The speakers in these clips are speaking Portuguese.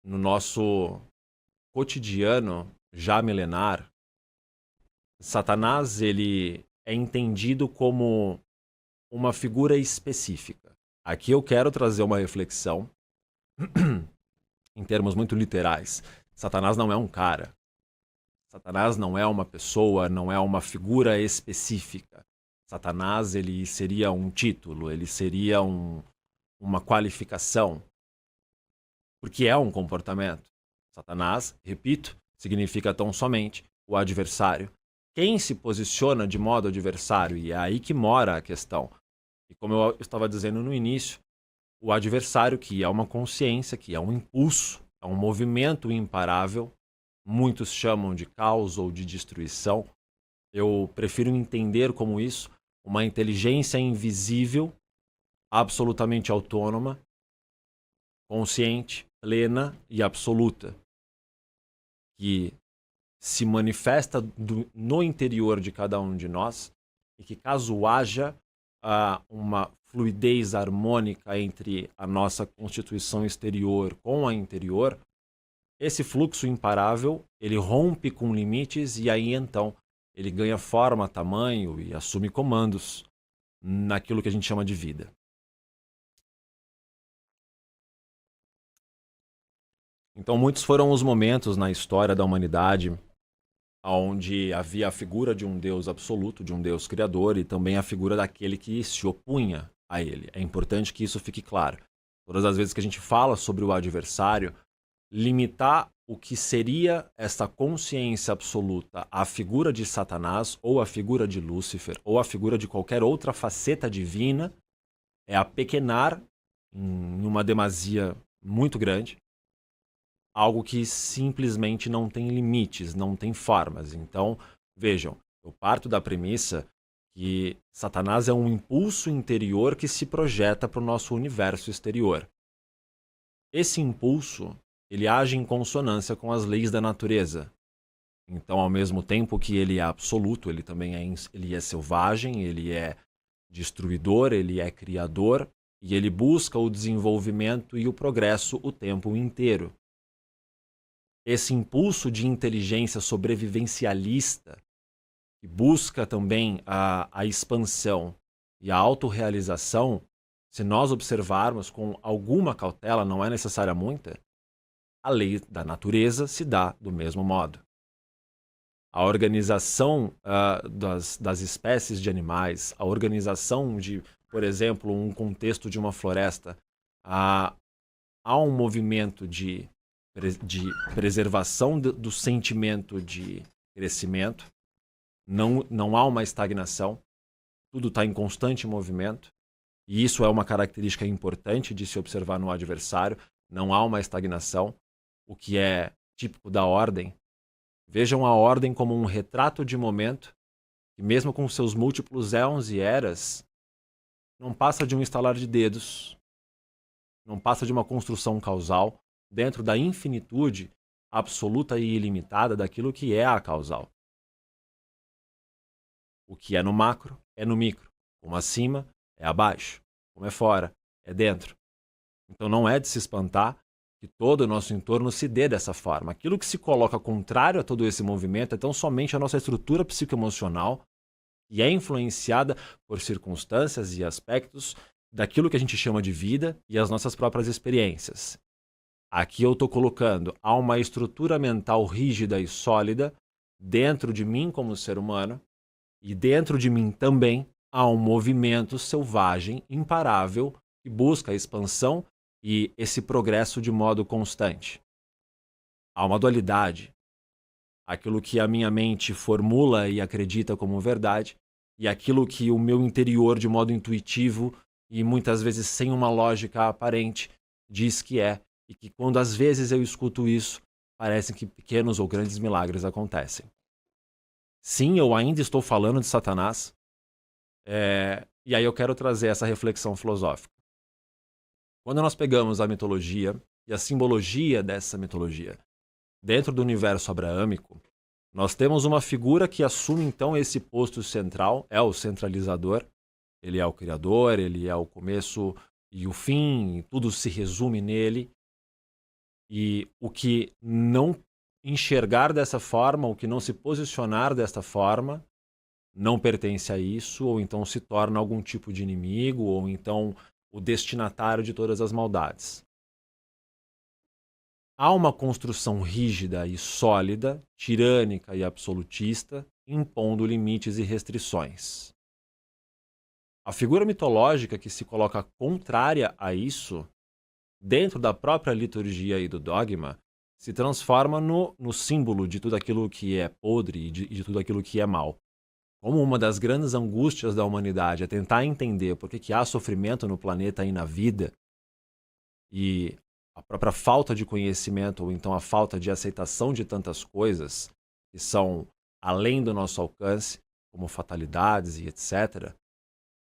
no nosso cotidiano já milenar, Satanás ele é entendido como uma figura específica. Aqui eu quero trazer uma reflexão em termos muito literais. Satanás não é um cara. Satanás não é uma pessoa, não é uma figura específica. Satanás ele seria um título, ele seria uma qualificação, porque é um comportamento. Satanás, repito, significa tão somente o adversário. Quem se posiciona de modo adversário, e é aí que mora a questão. E como eu estava dizendo no início, o adversário, que é uma consciência, que é um impulso, é um movimento imparável, muitos chamam de caos ou de destruição. Eu prefiro entender como isso, uma inteligência invisível, absolutamente autônoma, consciente, plena e absoluta, que se manifesta no interior de cada um de nós e que caso haja uma fluidez harmônica entre a nossa constituição exterior com a interior, esse fluxo imparável, ele rompe com limites e aí então ele ganha forma, tamanho e assume comandos naquilo que a gente chama de vida. Então muitos foram os momentos na história da humanidade onde havia a figura de um Deus absoluto, de um Deus criador, e também a figura daquele que se opunha a ele. É importante que isso fique claro. Todas as vezes que a gente fala sobre o adversário, limitar o que seria essa consciência absoluta à figura de Satanás, ou à figura de Lúcifer, ou à figura de qualquer outra faceta divina, é apequenar em uma demasia muito grande algo que simplesmente não tem limites, não tem formas. Então, vejam, eu parto da premissa que Satanás é um impulso interior que se projeta para o nosso universo exterior. Esse impulso, ele age em consonância com as leis da natureza. Então, ao mesmo tempo que ele é absoluto, ele também ele é selvagem, ele é destruidor, ele é criador, e ele busca o desenvolvimento e o progresso o tempo inteiro. Esse impulso de inteligência sobrevivencialista, que busca também a expansão e a autorrealização, se nós observarmos com alguma cautela, não é necessária muita, a lei da natureza se dá do mesmo modo. A organização das espécies de animais, a organização de, por exemplo, um contexto de uma floresta, há um movimento de preservação do sentimento de crescimento, não há uma estagnação, tudo está em constante movimento, e isso é uma característica importante de se observar no adversário, não há uma estagnação, o que é típico da ordem. Vejam a ordem como um retrato de momento, que mesmo com seus múltiplos éons e eras, não passa de um estalar de dedos, não passa de uma construção causal, dentro da infinitude absoluta e ilimitada daquilo que é a causal. O que é no macro, é no micro. Como acima, é abaixo. Como é fora, é dentro. Então não é de se espantar que todo o nosso entorno se dê dessa forma. Aquilo que se coloca contrário a todo esse movimento é tão somente a nossa estrutura psicoemocional e é influenciada por circunstâncias e aspectos daquilo que a gente chama de vida e as nossas próprias experiências. Aqui eu estou colocando, há uma estrutura mental rígida e sólida dentro de mim como ser humano e dentro de mim também há um movimento selvagem, imparável, que busca a expansão e esse progresso de modo constante. Há uma dualidade, aquilo que a minha mente formula e acredita como verdade e aquilo que o meu interior de modo intuitivo e muitas vezes sem uma lógica aparente diz que é. E que quando às vezes eu escuto isso, parece que pequenos ou grandes milagres acontecem. Sim, eu ainda estou falando de Satanás, e aí eu quero trazer essa reflexão filosófica. Quando nós pegamos a mitologia e a simbologia dessa mitologia dentro do universo abraâmico, nós temos uma figura que assume então esse posto central, é o centralizador, ele é o criador, ele é o começo e o fim, tudo se resume nele. E o que não enxergar dessa forma, o que não se posicionar desta forma, não pertence a isso, ou então se torna algum tipo de inimigo, ou então o destinatário de todas as maldades. Há uma construção rígida e sólida, tirânica e absolutista, impondo limites e restrições. A figura mitológica que se coloca contrária a isso, dentro da própria liturgia e do dogma, se transforma no símbolo de tudo aquilo que é podre e de tudo aquilo que é mal. Como uma das grandes angústias da humanidade é tentar entender por que há sofrimento no planeta e na vida, e a própria falta de conhecimento, ou então a falta de aceitação de tantas coisas que são além do nosso alcance, como fatalidades e etc.,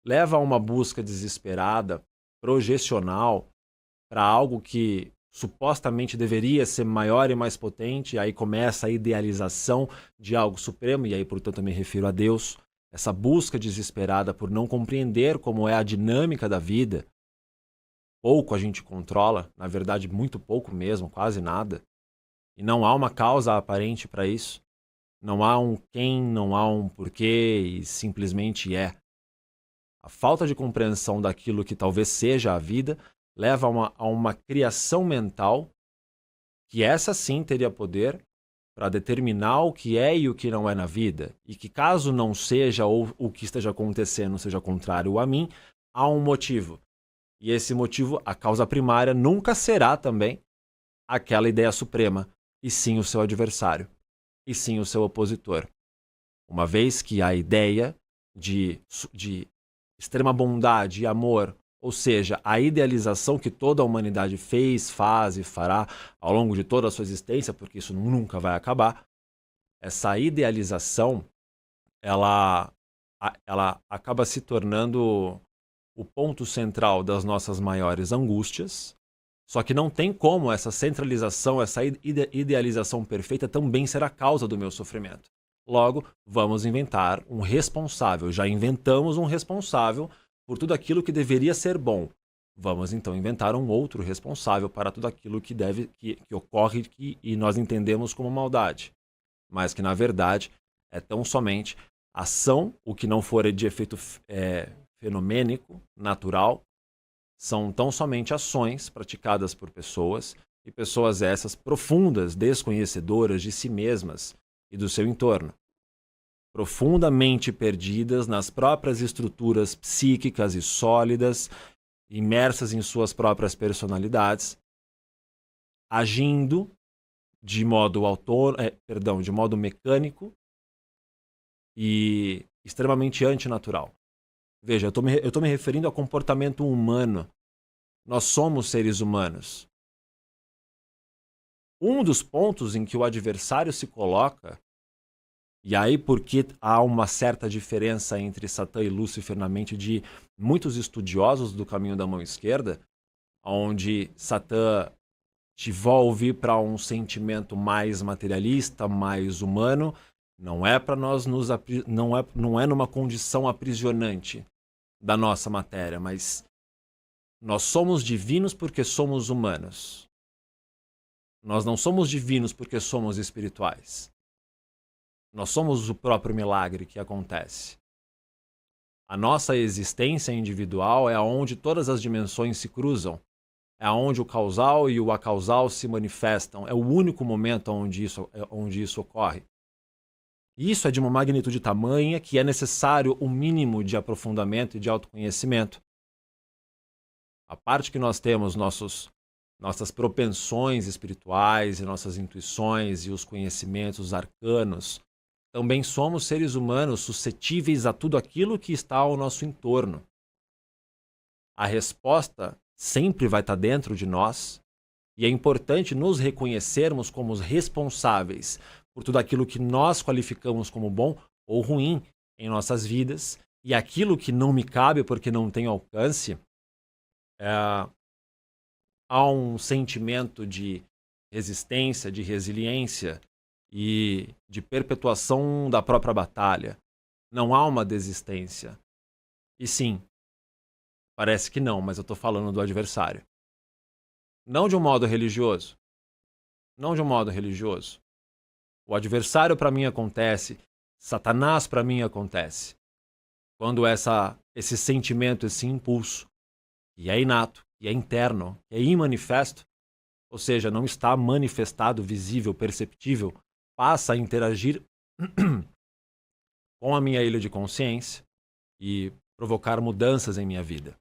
leva a uma busca desesperada, projecional, para algo que supostamente deveria ser maior e mais potente, e aí começa a idealização de algo supremo, e aí, portanto, eu me refiro a Deus, essa busca desesperada por não compreender como é a dinâmica da vida. Pouco a gente controla, na verdade, muito pouco mesmo, quase nada, e não há uma causa aparente para isso, não há um quem, não há um porquê, e simplesmente é. A falta de compreensão daquilo que talvez seja a vida leva a uma criação mental que essa sim teria poder para determinar o que é e o que não é na vida. E que caso não seja ou o que esteja acontecendo seja contrário a mim, há um motivo. E esse motivo, a causa primária, nunca será também aquela ideia suprema, e sim o seu adversário, e sim o seu opositor. Uma vez que a ideia de extrema bondade e amor, ou seja, a idealização que toda a humanidade fez, faz e fará ao longo de toda a sua existência, porque isso nunca vai acabar, essa idealização, ela acaba se tornando o ponto central das nossas maiores angústias, só que não tem como essa centralização, essa idealização perfeita também ser a causa do meu sofrimento. Logo, vamos inventar um responsável. Já inventamos um responsável por tudo aquilo que deveria ser bom. Vamos então inventar um outro responsável para tudo aquilo que ocorre e nós entendemos como maldade. Mas que na verdade é tão somente ação, o que não for de efeito fenomênico, natural, são tão somente ações praticadas por pessoas, e pessoas essas profundas, desconhecedoras de si mesmas e do seu entorno, profundamente perdidas nas próprias estruturas psíquicas e sólidas, imersas em suas próprias personalidades, agindo de modo de modo mecânico e extremamente antinatural. Veja, eu estou me referindo ao comportamento humano. Nós somos seres humanos. Um dos pontos em que o adversário se coloca, e aí porque há uma certa diferença entre Satã e Lúcifer na mente de muitos estudiosos do caminho da mão esquerda, onde Satã te envolve para um sentimento mais materialista, mais humano, não é para nós não é numa condição aprisionante da nossa matéria, mas nós somos divinos porque somos humanos. Nós não somos divinos porque somos espirituais. Nós somos o próprio milagre que acontece. A nossa existência individual é onde todas as dimensões se cruzam. É onde o causal e o acausal se manifestam. É o único momento onde isso ocorre. E isso é de uma magnitude tamanha que é necessário um mínimo de aprofundamento e de autoconhecimento. A parte que nós temos nossas propensões espirituais e nossas intuições e os conhecimentos arcanos, também somos seres humanos suscetíveis a tudo aquilo que está ao nosso entorno. A resposta sempre vai estar dentro de nós, e é importante nos reconhecermos como os responsáveis por tudo aquilo que nós qualificamos como bom ou ruim em nossas vidas, e aquilo que não me cabe porque não tem alcance, há um sentimento de resistência, de resiliência e de perpetuação da própria batalha. Não há uma desistência. E sim, parece que não, mas eu estou falando do adversário. Não de um modo religioso, não de um modo religioso. O adversário para mim acontece, Satanás para mim acontece. Quando esse sentimento, esse impulso, que é inato, que é interno, que é imanifesto, ou seja, não está manifestado, visível, perceptível, passa a interagir com a minha ilha de consciência e provocar mudanças em minha vida.